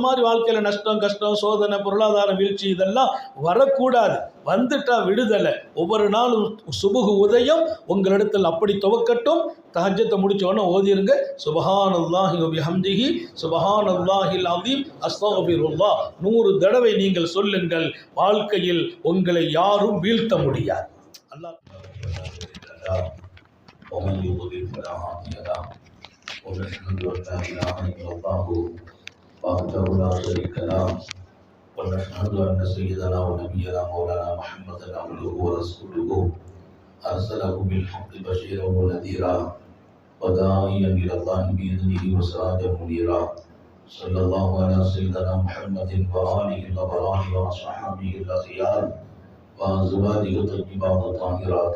மாதிரி வாழ்க்கையில் நஷ்டம் கஷ்டம் சோதனை பொருளாதார வீழ்ச்சி இதெல்லாம் வரக்கூடாது. வந்துட்டா விடுதலை. ஒவ்வொரு நாளும் சுபுகு உதயம் உங்களிடத்தில் அப்படி துவக்கட்டும். தஹஜ்ஜத்தை முடிச்சோன்னு ஓதிருங்க, சுபஹானல்லாஹி வ பிஹம்திஹி சுபஹானல்லாஹில் அஸீம் அஸ்தக்ஃபிருல்லாஹ் 100 தடவை நீங்கள் சொல்லுங்கள். வாழ்க்கையில் உங்களை யாரும் வீழ்த்த முடியாது. அல்லாஹ் ومن يضلل فلا هادي له ونشهد ان لا اله الا الله وحده لا شريك له ونشهد ان سيدنا ونبينا مولانا محمدا عبده ورسوله ارسله بالحق بشيرا ونذيرا وداعيا الى الله باذنه وسراجا منيرا صلى الله على سيدنا محمد واله الابرار واصحابه الاخيار وازواجه الطيبات الطاهرات.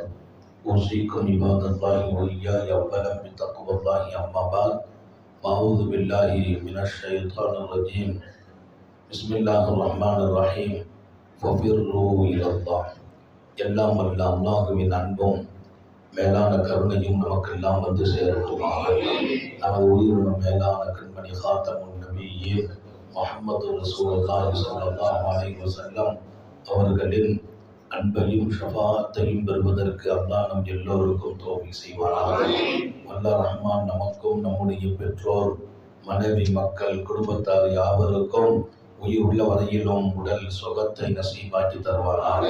أوصيكم عباد الله وإياي أولا بتقوى الله أما بعد أعوذ بالله من الشيطان الرجيم بسم الله الرحمن الرحيم ففروا إلى الله. எல்லாம் வல்ல அல்லாஹ்வின் அன்பும் மேலான கருணையும் நமக்கெல்லாம் வந்து சேரட்டுமாக. நமது உயிரினும் மேலான கண்மணி காத்தமுன் நபியின் முஹம்மது ரசூலுல்லாஹி ஸல்லல்லாஹு அலைஹி வஸல்லம் அவர்களின் அன்பையும் ஷஃபாஅத்தையும் பெறுவதற்கு அல்லாஹ் நம் எல்லோருக்கும் தௌஃபீக் செய்வானாக. வல்ல ரஹ்மான் நமக்கும் நம்முடைய பெற்றோர் மனைவி மக்கள் குடும்பத்தார் யாவருக்கும் உயிர் உள்ள வரையிலும் உடல் சுகத்தை நசீபாக்கி தருவானாக.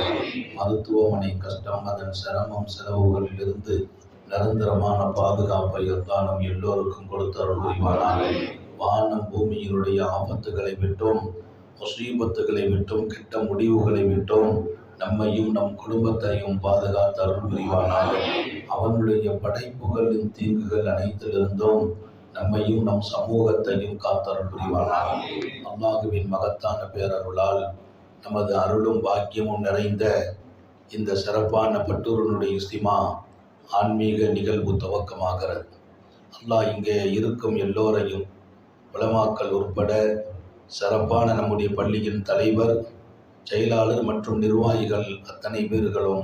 மருத்துவமனை கஷ்டம் அதன் சிரமம் செலவுகளிலிருந்து நிரந்தரமான பாதுகாப்பை அல்லாஹ் நம் எல்லோருக்கும் கொடுத்தருள் புரிவானாக. வானம் பூமியினுடைய ஆபத்துகளை விட்டும் முசீபத்துகளை விட்டும் கெட்ட முடிவுகளை விட்டும் நம்மையும் நம் குடும்பத்தையும் பாதுகாத்து அருள் புரிவானாக. அவனுடைய படைப்புகளின் தீங்குகள் அனைத்திலிருந்தும் நம்மையும் நம் சமூகத்தையும் காத்தருள் புரிவானாக. அல்லாஹுவின் மகத்தான பேரருளால் நமது அருளும் பாக்கியமும் நிறைந்த இந்த சிறப்பான பட்டூரனுடைய இஸ்திமா ஆன்மீக நிகழ்வு துவக்கமாகிறது. அல்லாஹ் இங்கே இருக்கும் எல்லோரையும் உலமாக்கள் உட்பட சிறப்பான நம்முடைய பள்ளியின் தலைவர் செயலாளர் மற்றும் நிர்வாகிகள் அத்தனை பேர்களும்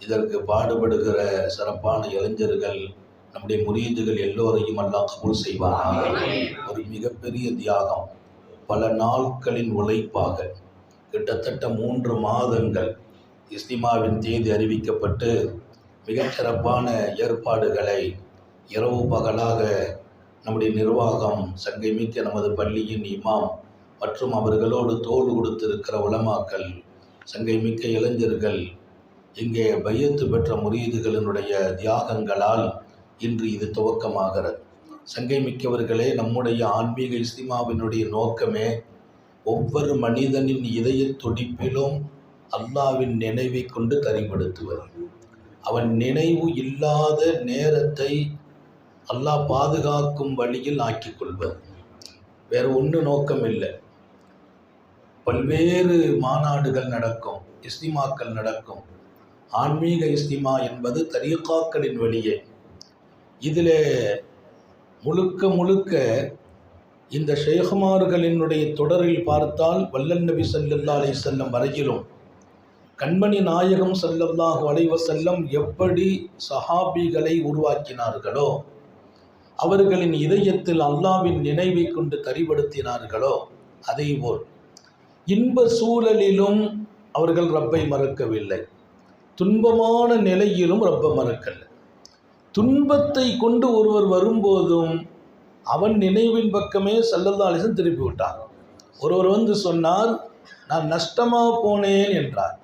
இதற்கு பாடுபடுகிற சிறப்பான இளைஞர்கள் நம்முடைய முரீதுகள் எல்லோரையும் அல்லாஹ் கபூல் செய்வானாக. ஒரு மிகப்பெரிய தியாகம், பல நாட்களின் உழைப்பாக கிட்டத்தட்ட 3 மாதங்கள் இஸ்திமாவின் தேதி அறிவிக்கப்பட்டு மிகச் சிறப்பான ஏற்பாடுகளை இரவு பகலாக நம்முடைய நிர்வாகம் சங்கை மிக்க நமது பள்ளியின் இமாம் மற்றும் அவர்களோடு தோடு கொடுத்திருக்கிற உலமாக்கள் சங்கை மிக்க இளைஞர்கள் இங்கே பையத்து பெற்ற முரீதுகளினுடைய தியாகங்களால் இன்று இது துவக்கமாகிறது. சங்கை மிக்கவர்களே, நம்முடைய ஆன்மீக இஸ்திமாவினுடைய நோக்கமே ஒவ்வொரு மனிதனின் இதய துடிப்பிலும் அல்லாஹ்வின் நினைவை கொண்டு தரிப்படுத்துவது. அவன் நினைவு இல்லாத நேரத்தை அல்லாஹ் பாதுகாக்கும் வழியில் ஆக்கிக் கொள்வது. வேறு ஒன்று நோக்கம் இல்லை. பல்வேறு மாநாடுகள் நடக்கும், இஸ்திமாக்கள் நடக்கும். ஆன்மீக இஸ்திமா என்பது தரீகாக்களின் வழியே. இதில் முழுக்க முழுக்க இந்த ஷேகுமார்களினுடைய தொடரில் பார்த்தால் வல்லல் நபி ஸல்லல்லாஹு அலைஹி வஸல்லம் வரையிலும் கண்மணி நாயகம் ஸல்லல்லாஹு அலைஹி வஸல்லம் எப்படி சஹாபிகளை உருவாக்கினார்களோ, அவர்களின் இதயத்தில் அல்லாஹ்வின் நினைவை கொண்டு தரிப்படுத்தினார்களோ, அதேபோல் இன்ப சூழலிலும் அவர்கள் ரப்பை மறக்கவில்லை, துன்பமான நிலையிலும் ரப்பை மறக்கலை. துன்பத்தை கொண்டு ஒருவர் வரும்போதும் அவன் நினைவின் பக்கமே ஸல்லல்லாஹு அலைஹி வஸல்லம் திருப்பி விட்டார். ஒருவர் வந்து சொன்னார், நான் நஷ்டமாக போனேன் என்றார்.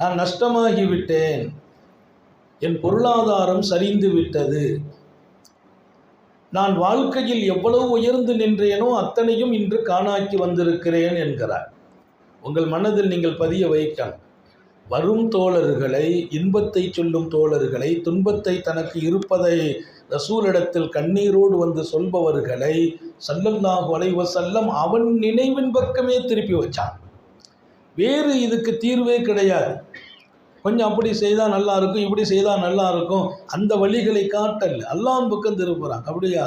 நான் நஷ்டமாகிவிட்டேன், என் பொருளாதாரம் சரிந்து விட்டது, நான் வாழ்க்கையில் எவ்வளவு உயர்ந்து நின்றேனோ அத்தனையும் இன்று காணாக்கி வந்திருக்கிறேன் என்கிறார். உங்கள் மனதில் நீங்கள் பதிய வைக்கணும். வரும் தோழர்களை, இன்பத்தை சொல்லும் தோழர்களை, துன்பத்தை தனக்கு இருப்பதை ரசூலிடத்தில் கண்ணீரோடு வந்து சொல்பவர்களை ஸல்லல்லாஹு அலைஹி வஸல்லம் அவன் நினைவின் பக்கமே திருப்பி வச்சான். வேறு இதுக்கு தீர்வே கிடையாது. கொஞ்சம் அப்படி செய்தால் நல்லா இருக்கும், இப்படி செய்தால் நல்லா இருக்கும், அந்த வழிகளை காட்டல். அல்லாஹ்வின் பக்கம் திருப்புறான். அப்படியா,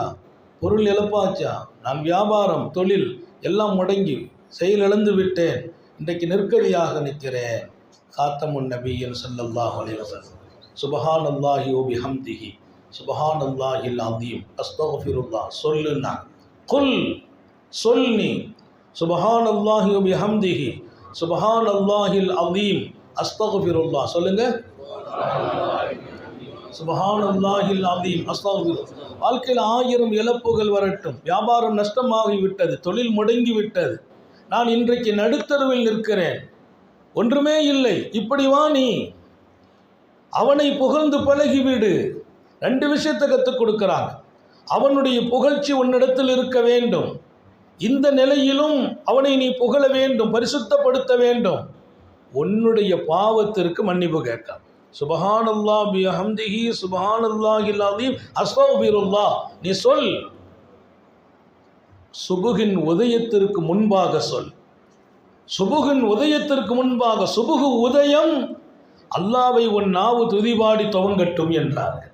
பொருள் இழப்பாச்சா, நான் வியாபாரம் தொழில் எல்லாம் முடங்கி செயலிழந்து விட்டேன், இன்றைக்கு நெருக்கடியாக நிற்கிறேன். காத்தமுன் நபியின் ஸல்லல்லாஹு அலைஹி வஸல்லம் சுப்ஹானல்லாஹி வ பிஹம்திஹி சுப்ஹானல்லாஹில் அஸீம் அஸ்தக்ஃபிருல்லாஹ் சொல்லுன்னா குல் சொல் நீ சுபஹானல்லாஹி வ பிஹம்திஹி சுபஹானல்லாஹில் அஸீம் அஸ்தக்ஃபிருல்லாஹ். சொல்லுங்க, சுபஹானல்லாஹில் அஸீம் அஸ்தக்ஃபிருல்லாஹ். வாழ்க்கையில் 1000 இழப்புகள் வரட்டும், வியாபாரம் நஷ்டமாகிவிட்டது, தொழில் முடங்கிவிட்டது, நான் இன்றைக்கு நடுத்தருவில் நிற்கிறேன், ஒன்றுமே இல்லை, இப்படி வா நீ அவனை புகழ்ந்து பழகிவிடு. 2 விஷயத்தை கற்றுக் கொடுக்கிறாங்க. அவனுடைய புகழ்ச்சி உன்னிடத்தில் இருக்க வேண்டும், இந்த நிலையிலும் அவனை நீ புகழ வேண்டும், பரிசுத்தப்படுத்த வேண்டும். உன்னுடைய பாவத்திற்கு மன்னிப்பு கேட்க சுபஹானல்லாஹ் பிஹம்திஹி சுபஹானல்லாஹில் அஸீம் அஸ்தக்ஃபிருல்லாஹ் நீ சொல். சுபுகின் உதயத்திற்கு முன்பாக சொல். சுபுகின் உதயத்திற்கு முன்பாக, சுபுகு உதயம் அல்லாவை உன் நாவு துதிபாடி துவங்கட்டும் என்றார்கள்.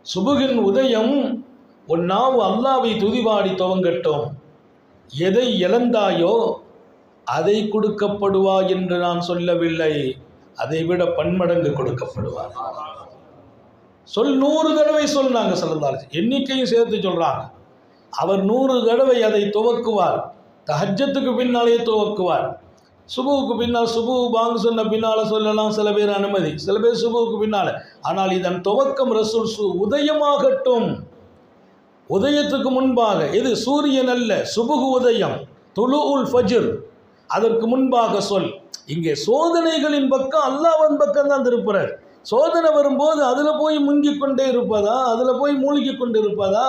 சுபுகின் உதயம் உன் நாவு அல்லாவை துதிபாடி துவங்கட்டும். எதை இழந்தாயோ அதை கொடுக்கப்படுவா என்று நான் சொல்லவில்லை, அதை விட பன்மடங்கு கொடுக்கப்படுவார். சொல், 100 தடவை சொன்னாங்க ஸல்லல்லாஹு அலைஹி வஸல்லம், எண்ணிக்கையும் சேர்த்து சொல்றாங்க. அவர் 100 தடவை அதை துவக்குவார். தஹஜ்ஜத்துக்கு பின்னாலே துவக்குவார். சுபுவுக்கு பின்னால், சுபு பாங்கு சொன்ன பின்னால் சொல்லலாம் சில பேர் அனுமதி, சில பேர் சுபுவுக்கு பின்னால். ஆனால் இதன் துவக்கம் ரசூல் உதயமாகட்டும், உதயத்துக்கு முன்பாக. இது சூரியன் அல்ல, சுபுகு உதயம், துலூஉல் ஃபஜ்ர், அதற்கு முன்பாக சொல். இங்கே சோதனைகளின் பக்கம் அல்லாஹ்வின் பக்கம் தான் திருப்புறார். சோதனை வரும்போது அதில் போய் முங்கிக் கொண்டே இருப்பதா, அதில் போய் மூழ்கி கொண்டு இருப்பதா,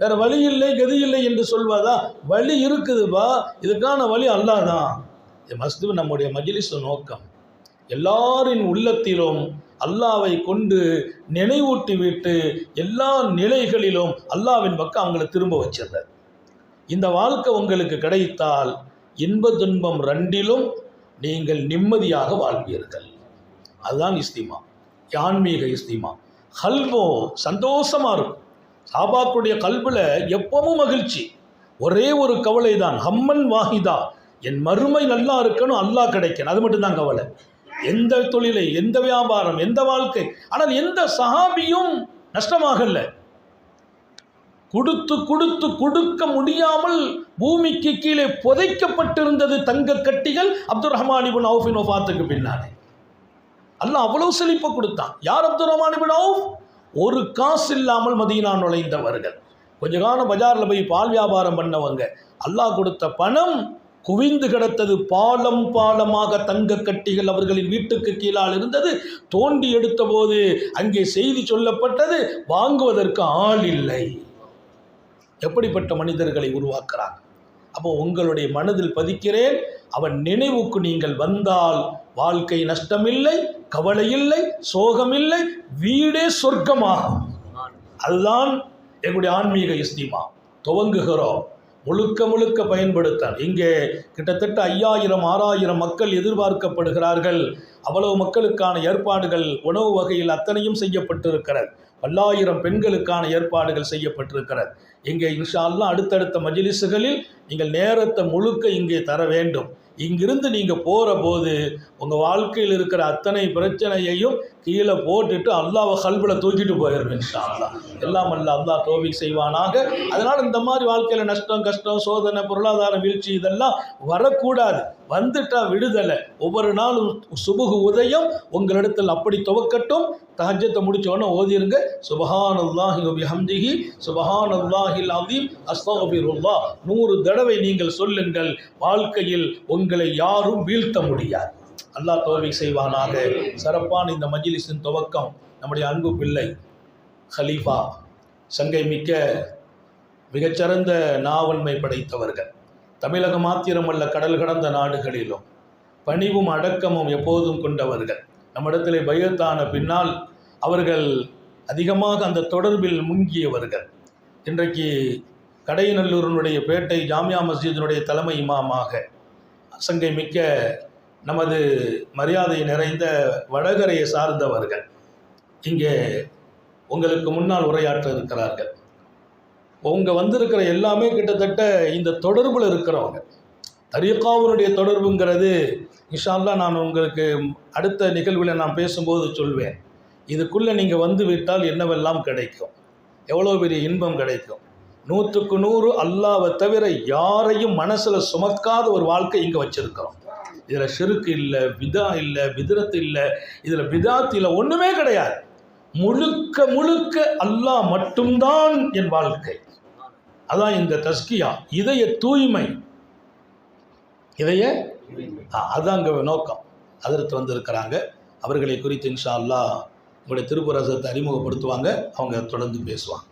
வேற வழி இல்லை கதி இல்லை என்று சொல்வதா? வழி இருக்குதுப்பா, இதுக்கான வழி அல்லாஹ் தான். இது மஸ்து நம்முடைய மஜ்லிஸ் நோக்கம். எல்லாரின் உள்ளத்திலும் அல்லாவை கொண்டு நினைவூட்டி விட்டு எல்லா நிலைகளிலும் அல்லாவின் பக்கம் அவங்களை திரும்ப வச்சிடுறார். இந்த வாழ்க்கை உங்களுக்கு கிடைத்தால் இன்ப துன்பம் 2லும் நீங்கள் நிம்மதியாக வாழ்வீர்கள். அதுதான் இஸ்திமா, ஆன்மீக இஸ்திமா. கல்போ சந்தோஷமாக இருக்கும். சாபாக்குடைய கல்பில் எப்பவும் மகிழ்ச்சி, ஒரே ஒரு கவலை தான், ஹம்மன் வாஹிதா, என் மறுமை நல்லா இருக்கணும், அல்லாஹ் கிடைக்கணும், அது மட்டும்தான் கவலை. எந்த தொழிலை, எந்த வியாபாரம், எந்த வாழ்க்கை. ஆனால் எந்த சஹாபியும் நஷ்டமாகல. கொடுத்து கொடுத்து கொடுக்க முடியாமல் பூமிக்கு கீழே புதைக்கப்பட்டிருந்தது தங்க கட்டிகள் அப்துல் ரஹ்மான் இப்னு அவுஃபின் வஃபாத்துக்கு பின்னாலே. அல்லாஹ் அவ்வளவு செழிப்பை கொடுத்தான். யார் அப்துல் ரஹ்மான் இப்னு அவுஃப்? ஒரு காசு இல்லாமல் மதீனா நுழைந்தவர்கள், கொஞ்ச காலம் பஜாரில் போய் பால் வியாபாரம் பண்ணவங்க. அல்லாஹ் கொடுத்த பணம் குவிந்து கிடத்தது. பாலம் பாலமாக தங்க கட்டிகள் அவர்களின் வீட்டுக்கு கீழால் இருந்தது. தோண்டி எடுத்த போது அங்கே செய்தி சொல்லப்பட்டது, வாங்குவதற்கு ஆள் இல்லை. எப்படிப்பட்ட மனிதர்களை உருவாக்குறாங்க. அப்போ உங்களுடைய மனதில் பதிக்கிறேன், அவன் நினைவுக்கு நீங்கள் வந்தால் வாழ்க்கை நஷ்டமில்லை, கவலை இல்லை, சோகமில்லை, வீடே சொர்க்கமாகும். அதுதான் எங்களுடைய ஆன்மீக இஸ்திமா. துவங்குகிறோம், முழுக்க முழுக்க பயன்படுத்த. இங்கே கிட்டத்தட்ட 5000-6000 மக்கள் எதிர்பார்க்கப்படுகிறார்கள். அவ்வளவு மக்களுக்கான ஏற்பாடுகள் உணவு வகையில் அத்தனையும் செய்யப்பட்டிருக்கிறது. 1000 பெண்களுக்கான ஏற்பாடுகள் செய்யப்பட்டிருக்கிறது. இங்கே இன்ஷா அல்லாஹ் அடுத்தடுத்த மஜ்லிஸுகளில் நீங்கள் நேரத்தை முழுக்க இங்கே தர வேண்டும். இங்கிருந்து நீங்கள் போகிற போது உங்கள் வாழ்க்கையில் இருக்கிற அத்தனை பிரச்சனையையும் கீழே போட்டுட்டு அல்லாஹ்வை கல்பில் தூக்கிட்டு போயிடும் இன்ஷா அல்லாஹ். எல்லாம் அல்லாஹ் தௌஃபீக் செய்வானாக. அதனால் இந்த மாதிரி வாழ்க்கையில் நஷ்டம், கஷ்டம், சோதனை, பொருளாதார வீழ்ச்சி இதெல்லாம் வரக்கூடாது. வந்துட்டா விடுதலை. ஒவ்வொரு நாளும் சுபுகு உதயம் உங்களிடத்தில் அப்படி துவக்கட்டும். தஹஜ்ஜத்தை முடிச்சோன்னே ஓதிருங்க, சுபஹானல்லாஹி வ பிஹம்திஹி சுபஹானல்லாஹில் அஸீம் அஸ்தக்ஃபிருல்லாஹ் 100 தடவை நீங்கள் சொல்லுங்கள். வாழ்க்கையில் உங்களை யாரும் வீழ்த்த முடியாது. அல்லாஹ் தௌஃபீக் செய்வானாக. சிறப்பான இந்த மஜ்லிஸின் துவக்கம் நம்முடைய அன்பு பிள்ளை ஹலீஃபா, சங்கை மிக்க மிகச்சிறந்த நாவன்மை படைத்தவர்கள், தமிழகம் மாத்திரமல்ல கடல் கடந்த நாடுகளிலும் பணிவும் அடக்கமும் எப்போதும் கொண்டவர்கள். நம்மிடத்திலே பையத்தான பின்னால் அவர்கள் அதிகமாக அந்த தொடர்பில் முங்கியவர்கள். இன்றைக்கு கடையநல்லூரினுடைய பேட்டை ஜாமியா மஸ்ஜிதினுடைய தலைமை இமாமாக சங்கை மிக்க நமது மரியாதை நிறைந்த வடகரையை சார்ந்தவர்கள் இங்கே உங்களுக்கு முன்னால் உரையாற்ற இருக்கிறார்கள். அவங்க வந்திருக்கிற எல்லாமே கிட்டத்தட்ட இந்த தொடர்பில் இருக்கிறவங்க. தரீகாவுடைய தொடர்புங்கிறது இன்ஷா அல்லாஹ் நான் உங்களுக்கு அடுத்த நிகழ்வில் நான் பேசும்போது சொல்வேன். இதுக்குள்ளே நீங்கள் வந்து விட்டால் என்னவெல்லாம் கிடைக்கும், எவ்வளோ பெரிய இன்பம் கிடைக்கும். 100க்கு 100 அல்லாஹ்வை தவிர யாரையும் மனசில் சுமக்காத ஒரு வாழ்க்கை இங்கே வச்சிருக்கிறோம். இதில் ஷிர்க் இல்லை, பிதா இல்லை, பிதரத்து இல்லை, இதில் பிதாத் இல்லை, ஒன்றுமே கிடையாது. முழுக்க முழுக்க அல்லாஹ் மட்டும்தான் என் வாழ்க்கை. அதான் இந்த தஸ்கியா, இதய தூய்மை, அதான் அங்கே நோக்கம். அதற்கு வந்திருக்கிறாங்க. அவர்களை குறித்து இன்ஷா அல்லாஹ் உங்களுடைய திருப்புரசத்தை அறிமுகப்படுத்துவாங்க. அவங்க தொடர்ந்து பேசுவாங்க.